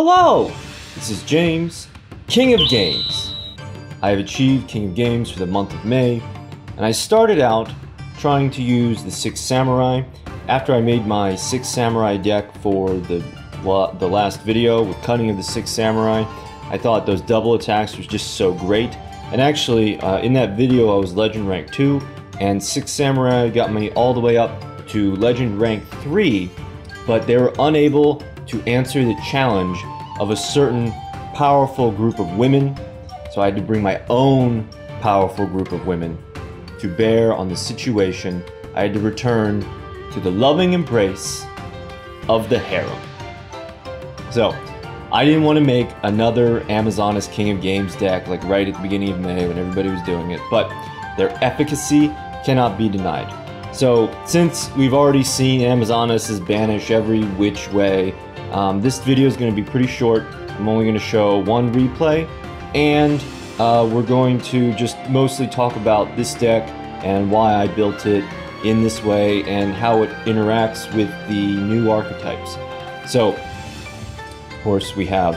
Hello! This is James, King of Games. I have achieved King of Games for the month of May, and I started out trying to use the 6 Samurai. After I made my 6 Samurai deck for the last video with cutting of the 6 Samurai, I thought those double attacks was just so great. And actually, in that video I was Legend Rank 2, and 6 Samurai got me all the way up to Legend Rank 3, but they were unable to answer the challenge of a certain powerful group of women, so I had to bring my own powerful group of women to bear on the situation. I had to return to the loving embrace of the harem. So, I didn't want to make another Amazoness King of Games deck like right at the beginning of May when everybody was doing it, but their efficacy cannot be denied. So, since we've already seen Amazoness banish every which way, this video is going to be pretty short. I'm only going to show one replay, and we're going to just mostly talk about this deck and why I built it in this way and how it interacts with the new archetypes. So, of course, we have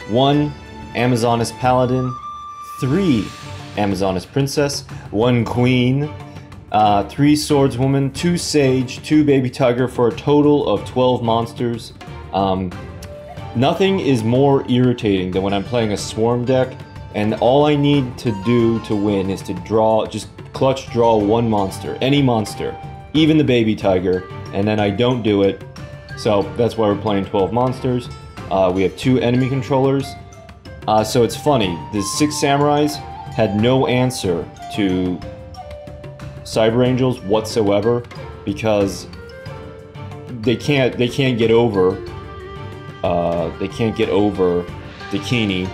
1 Amazoness Paladin, 3 Amazoness Princess, 1 Queen, 3 Swordswoman, 2 Sage, 2 Baby Tiger for a total of 12 monsters. Nothing is more irritating than when I'm playing a Swarm deck and all I need to do to win is to just clutch draw 1 monster, any monster, even the Baby Tiger, and then I don't do it. So that's why we're playing 12 monsters. We have 2 enemy controllers. So it's funny, the 6 Samurais had no answer to Cyber Angels whatsoever because they can't get over Dakini.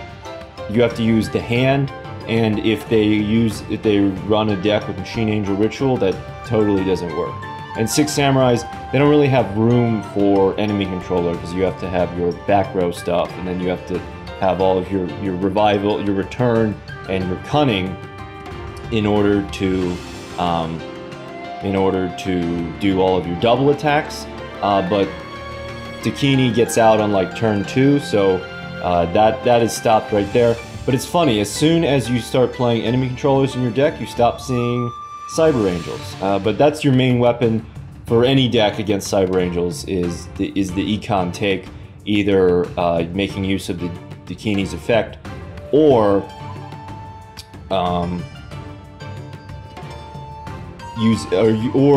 You have to use the hand, and if they run a deck with Machine Angel Ritual, that totally doesn't work. And 6 Samurais, they don't really have room for enemy controller because you have to have your back row stuff, and then you have to have all of your revival, your return, and your cunning in order to do all of your double attacks. But Dakini gets out on like turn 2, so that is stopped right there. But it's funny, as soon as you start playing enemy controllers in your deck, you stop seeing Cyber Angels. But that's your main weapon for any deck against Cyber Angels is the Econ take, either making use of the Dakini's effect or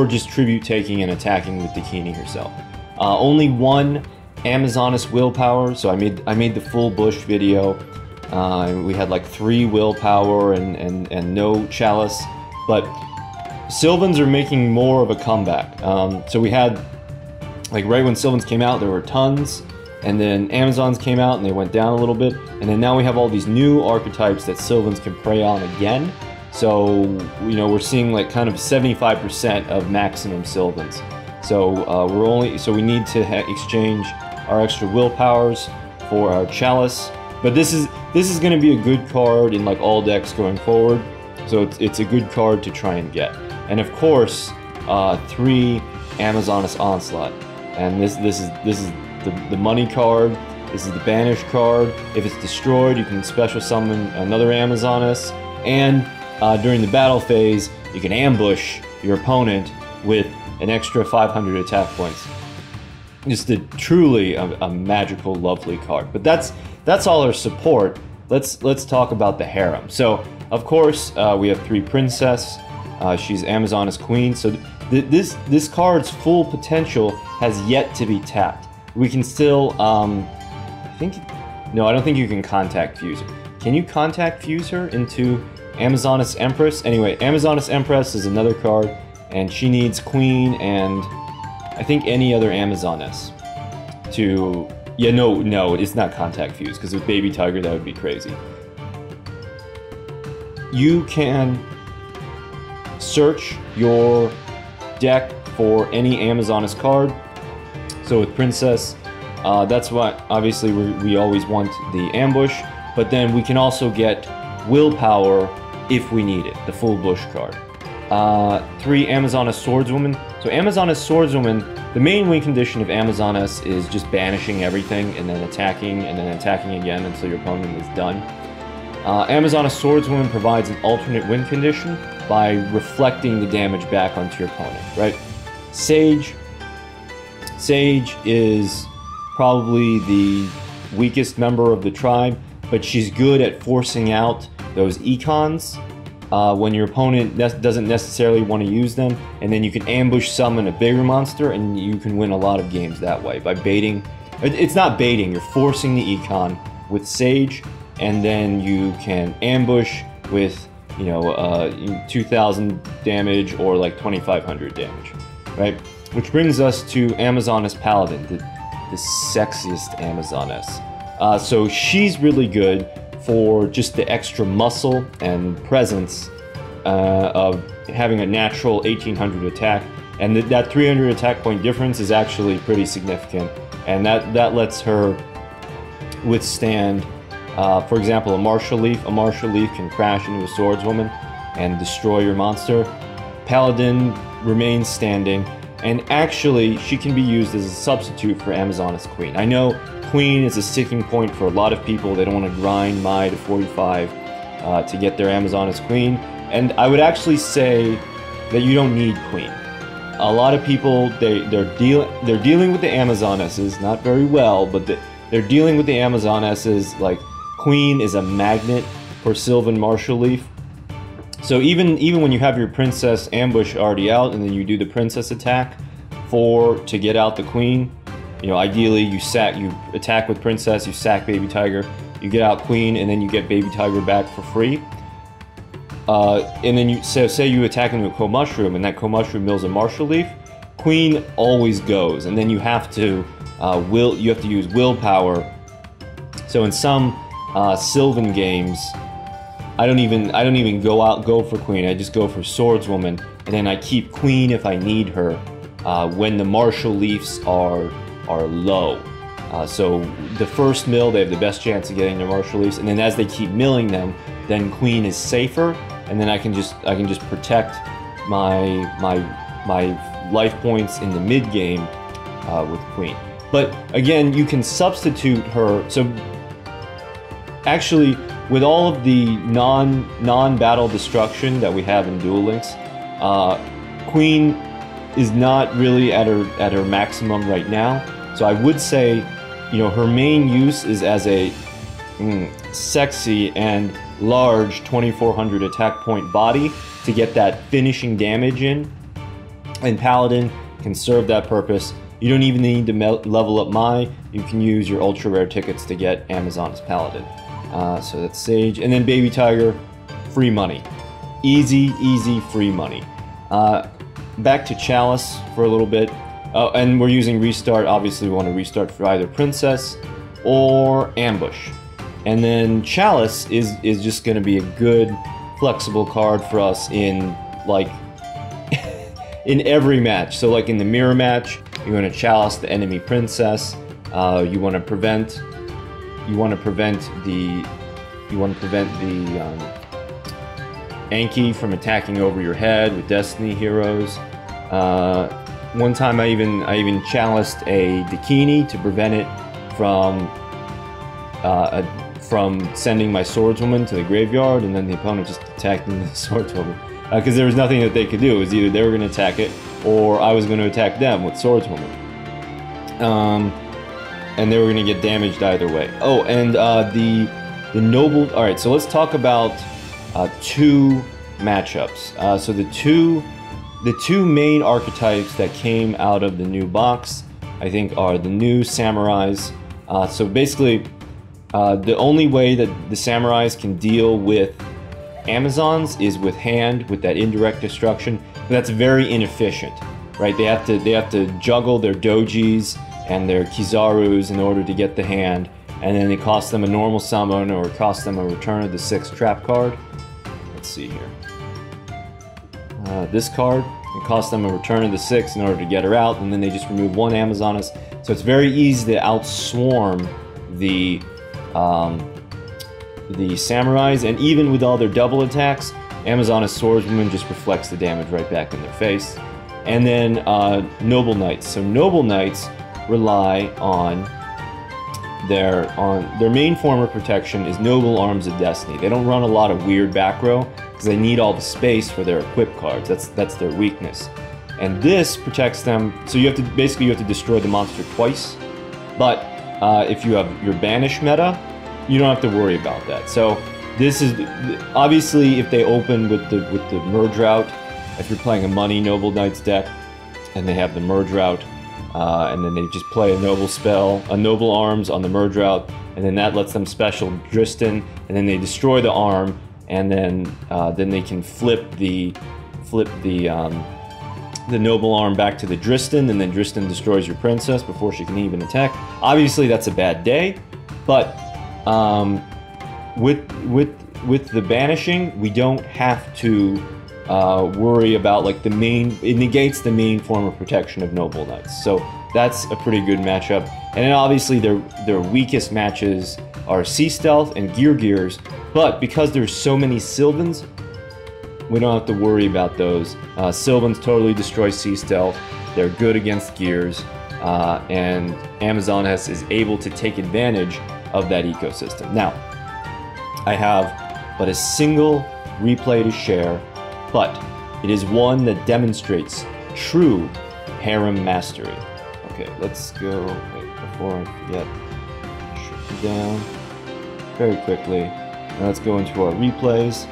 just tribute taking and attacking with Dakini herself. Only 1 Amazoness willpower, so I made the full bush video. We had like 3 willpower and no chalice, but Sylvans are making more of a comeback. So we had, like right when Sylvans came out, there were tons, and then Amazons came out and they went down a little bit, and then now we have all these new archetypes that Sylvans can prey on again. So, you know, we're seeing like kind of 75% of maximum Sylvans. So we need to exchange our extra willpowers for our chalice. But this is going to be a good card in like all decks going forward. So it's a good card to try and get. And of course, 3 Amazoness Onslaught. And this is the money card. This is the banish card. If it's destroyed, you can special summon another Amazoness. And during the battle phase, you can ambush your opponent with an extra 500 attack points. Just truly a magical, lovely card. But that's all our support. Let's talk about the harem. So of course we have 3 Princess. She's Amazoness Queen. So this card's full potential has yet to be tapped. We can still I don't think you can contact fuse her. Can you contact fuse her into Amazoness Empress? Anyway, Amazoness Empress is another card, and she needs Queen and I think any other Amazoness to... Yeah, no, it's not contact fuse, because with Baby Tiger that would be crazy. You can search your deck for any Amazoness card. So with Princess, that's why obviously we always want the ambush, but then we can also get willpower if we need it, the full bush card. 3 Amazoness Swordswoman. So Amazoness Swordswoman, The main win condition of Amazoness is just banishing everything and then attacking again until your opponent is done. Amazoness Swordswoman provides an alternate win condition by reflecting the damage back onto your opponent, right? Sage is probably the weakest member of the tribe, but she's good at forcing out those econs when your opponent doesn't necessarily want to use them, and then you can ambush summon a bigger monster and you can win a lot of games that way by baiting. It's not baiting, you're forcing the econ with Sage, and then you can ambush with, you know, 2,000 damage or like 2,500 damage, right? Which brings us to Amazoness Paladin, the sexiest Amazoness. So she's really good for just the extra muscle and presence of having a natural 1,800 attack, and that 300 attack point difference is actually pretty significant, and that lets her withstand, for example, a martial leaf. A martial leaf can crash into a swordswoman and destroy your monster. Paladin remains standing, and actually she can be used as a substitute for Amazoness Queen. I know Queen is a sticking point for a lot of people. They don't want to grind Mai to 45 to get their Amazoness Queen, and I would actually say that you don't need Queen. A lot of people, they're dealing with the Amazonesses, not very well, but they're dealing with the Amazonesses like Queen is a magnet for Sylvan Martial Leaf. So even when you have your Princess ambush already out and then you do the Princess attack to get out the Queen, you know, ideally you attack with Princess, you sack Baby Tiger, you get out Queen, and then you get Baby Tiger back for free. And then say you attack into a Co-Mushroom and that Co-Mushroom mills a Martial Leaf, Queen always goes, and then you have to use willpower. So in some Sylvan games, I don't even go for Queen. I just go for Swordswoman, and then I keep Queen if I need her when the Martial Leafs are low. So the first mill, they have the best chance of getting their Martial Leafs, and then as they keep milling them, then Queen is safer, and then I can just protect my life points in the mid game with Queen. But again, you can substitute her. So actually, with all of the non-battle destruction that we have in Duel Links, Queen is not really at her maximum right now. So I would say, you know, her main use is as a sexy and large 2,400 attack point body to get that finishing damage in, and Paladin can serve that purpose. You don't even need to level up Mai. You can use your ultra rare tickets to get Amazoness Paladin. So that's Sage, and then Baby Tiger, free money, easy free money. Back to Chalice for a little bit, and we're using restart. Obviously we want to restart for either Princess or Ambush, and then Chalice is just going to be a good flexible card for us in like in every match. So like in the mirror match, you're going to Chalice the enemy Princess. You want to prevent the Anki from attacking over your head with Destiny Heroes. One time I even chaliced a Dakini to prevent it from sending my Swordswoman to the graveyard, and then the opponent just attacked the Swordswoman. Because there was nothing that they could do. It was either they were going to attack it, or I was going to attack them with Swordswoman. And they were going to get damaged either way. Oh, and the Noble... Alright, so let's talk about two matchups. So the two main archetypes that came out of the new box, I think, are the new Samurais. So basically, the only way that the Samurais can deal with Amazons is with hand, with that indirect destruction. But that's very inefficient, right? They have to juggle their Dojis and their Kizarus in order to get the hand, and then it costs them a normal summon or it costs them a Return of the 6 trap card. Let's see here. This card, it costs them a Return of the 6 in order to get her out, and then they just remove one Amazoness. So it's very easy to outswarm the Samurais, and even with all their double attacks, Amazoness Swordswoman just reflects the damage right back in their face. And then Noble Knights. So Noble Knights rely on their main form of protection is Noble Arms of Destiny. They don't run a lot of weird back row because they need all the space for their equip cards. That's their weakness. And this protects them. So you have to basically destroy the monster twice. But if you have your banish meta, you don't have to worry about that. So this is obviously if they open with the merge route. If you're playing a money Noble Knights deck and they have the merge route, and then they just play a noble spell, a noble arms on the merge route, and then that lets them special Dristan, and then they destroy the arm, and then they can flip the noble arm back to the Dristan, and then Dristan destroys your princess before she can even attack. Obviously, that's a bad day, but with the banishing, we don't have to worry about like it negates the main form of protection of Noble Knights. So that's a pretty good matchup. And then obviously their weakest matches are Sea Stealth and Gears, but because there's so many Sylvans, we don't have to worry about those. Sylvans totally destroy Sea Stealth. They're good against Gears, and Amazoness is able to take advantage of that ecosystem. Now, I have but a single replay to share, but it is one that demonstrates true harem mastery. Okay, let's go, wait, before I forget, shut you down very quickly. Now let's go into our replays.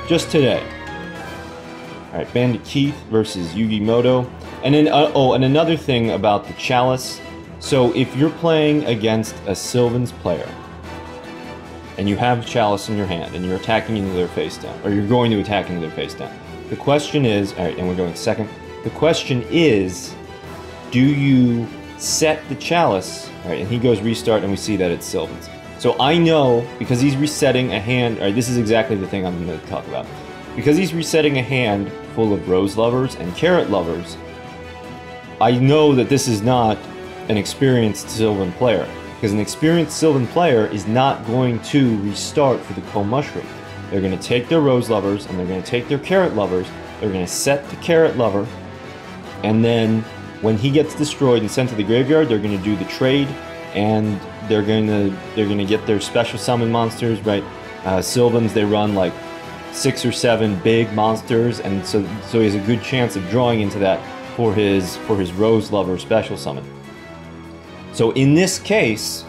Just today. Alright, Bandit Keith versus Yugi Moto. And then, and another thing about the Chalice. So if you're playing against a Sylvan's player, and you have Chalice in your hand, and you're attacking into their face down, or you're going to attack into their face down. The question is, alright, and we're going second. The question is, do you set the Chalice? Alright, and he goes restart, and we see that it's Sylvan's. So I know, because he's resetting a hand, alright, this is exactly the thing I'm going to talk about. Because he's resetting a hand full of Rose Lovers and Carrot Lovers, I know that this is not an experienced Sylvan player. Because an experienced Sylvan player is not going to restart for the Coal Mushroom. They're going to take their Rose Lovers and they're going to take their Carrot Lovers. They're going to set the Carrot Lover, and then when he gets destroyed and sent to the graveyard, they're going to do the trade, and they're going to get their special summon monsters. Right? Sylvans, they run like 6 or 7 big monsters, and so he has a good chance of drawing into that for his Rose Lover special summon. So in this case,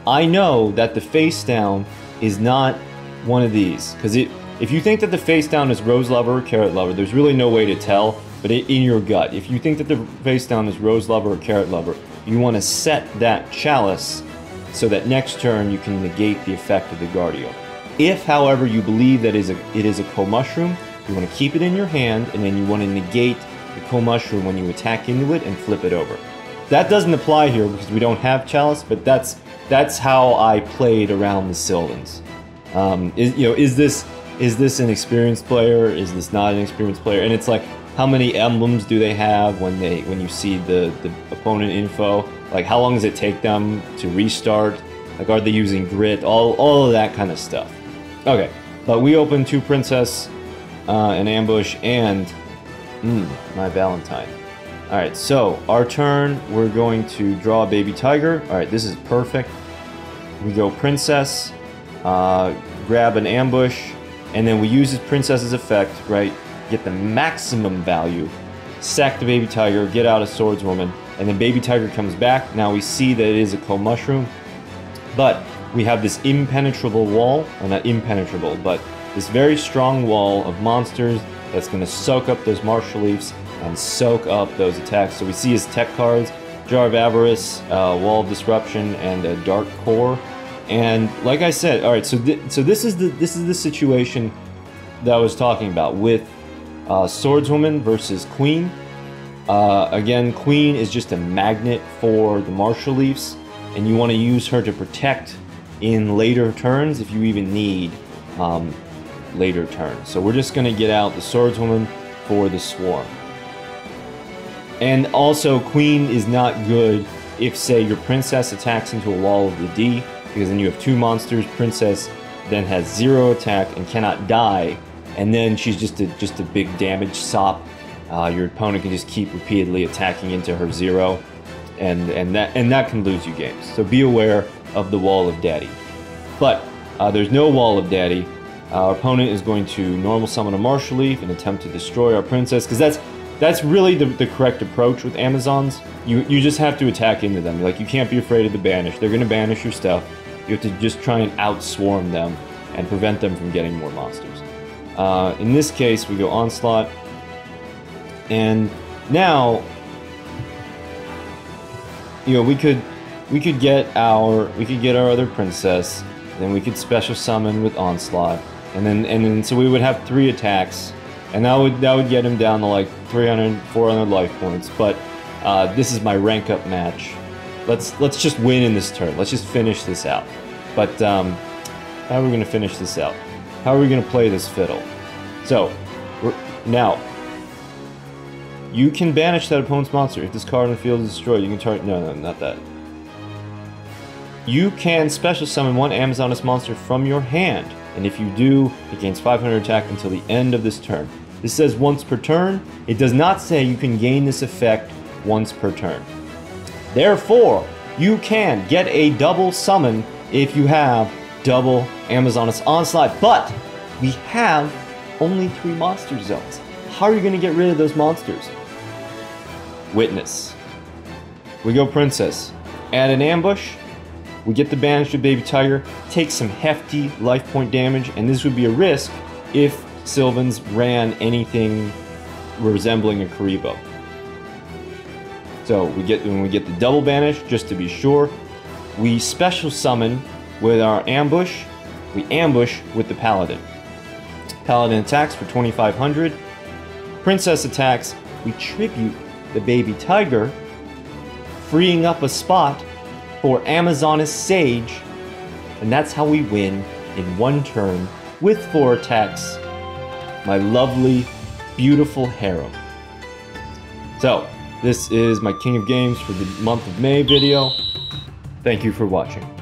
I know that the face down is not one of these. Because if you think that the face down is Rose Lover or Carrot Lover, there's really no way to tell, but in your gut, if you think that the face down is Rose Lover or Carrot Lover, you want to set that Chalice so that next turn you can negate the effect of the Guardio. If, however, you believe that it is a Coal Mushroom, you want to keep it in your hand, and then you want to negate the Coal Mushroom when you attack into it and flip it over. That doesn't apply here because we don't have Chalice, but that's how I played around the Sylvans. Is this an experienced player? Is this not an experienced player? And it's like, how many emblems do they have when you see the opponent info? Like, how long does it take them to restart? Like, are they using grit? All of that kind of stuff. Okay, but we open 2 Princess, an ambush, and my Valentine. Alright, so our turn, we're going to draw a Baby Tiger. Alright, this is perfect. We go Princess, grab an ambush, and then we use this Princess's effect, right? Get the maximum value, sack the Baby Tiger, get out a Swordswoman, and then Baby Tiger comes back. Now we see that it is a Coal Mushroom, but we have this impenetrable wall, or not impenetrable, but this very strong wall of monsters that's going to soak up those Martial Leafs and soak up those attacks. So we see his tech cards, Jar of Avarice, Wall of Disruption, and a Dark Core. And like I said, all right, so this is the situation that I was talking about with Swordswoman versus Queen. Again, Queen is just a magnet for the Martial Leafs, and you want to use her to protect in later turns if you even need later turns. So we're just going to get out the Swordswoman for the Swarm. And also, Queen is not good if, say, your Princess attacks into a wall of the D, because then you have 2 monsters. Princess then has 0 attack and cannot die, and then she's just a big damage sop your opponent can just keep repeatedly attacking into her 0, and that can lose you games. So be aware of the Wall of Daddy. But there's no Wall of Daddy. Our opponent is going to normal summon a Martial Leaf and attempt to destroy our princess, because that's really the correct approach with Amazons. You just have to attack into them. Like, you can't be afraid of the banish. They're going to banish your stuff. You have to just try and outswarm them and prevent them from getting more monsters. In this case, we go Onslaught, and now, you know, we could get our other princess, then we could special summon with Onslaught, and then so we would have 3 attacks, and that would get him down to like 300, 400 life points. But this is my rank up match. Let's just win in this turn. Let's just finish this out. But how are we gonna finish this out? How are we gonna play this fiddle? So now you can banish that opponent's monster. If this card in the field is destroyed, you can target. No, not that. You can special summon one Amazoness monster from your hand, and if you do, it gains 500 attack until the end of this turn. This says once per turn. It does not say you can gain this effect once per turn. Therefore, you can get a double summon if you have double Amazoness Onslaught, but we have only 3 monster zones. How are you going to get rid of those monsters? Witness. We go Princess. Add an ambush. We get the banish of Baby Tiger. Take some hefty life point damage, and this would be a risk if Sylvans ran anything resembling a Karibo. So when we get the double banish, just to be sure, we special summon with our ambush. We ambush with the Paladin. Paladin attacks for 2,500. Princess attacks. We tribute the Baby Tiger, freeing up a spot for Amazoness Sage, and that's how we win in 1 turn with 4 attacks. My lovely, beautiful harem. So, this is my King of Games for the month of May video. Thank you for watching.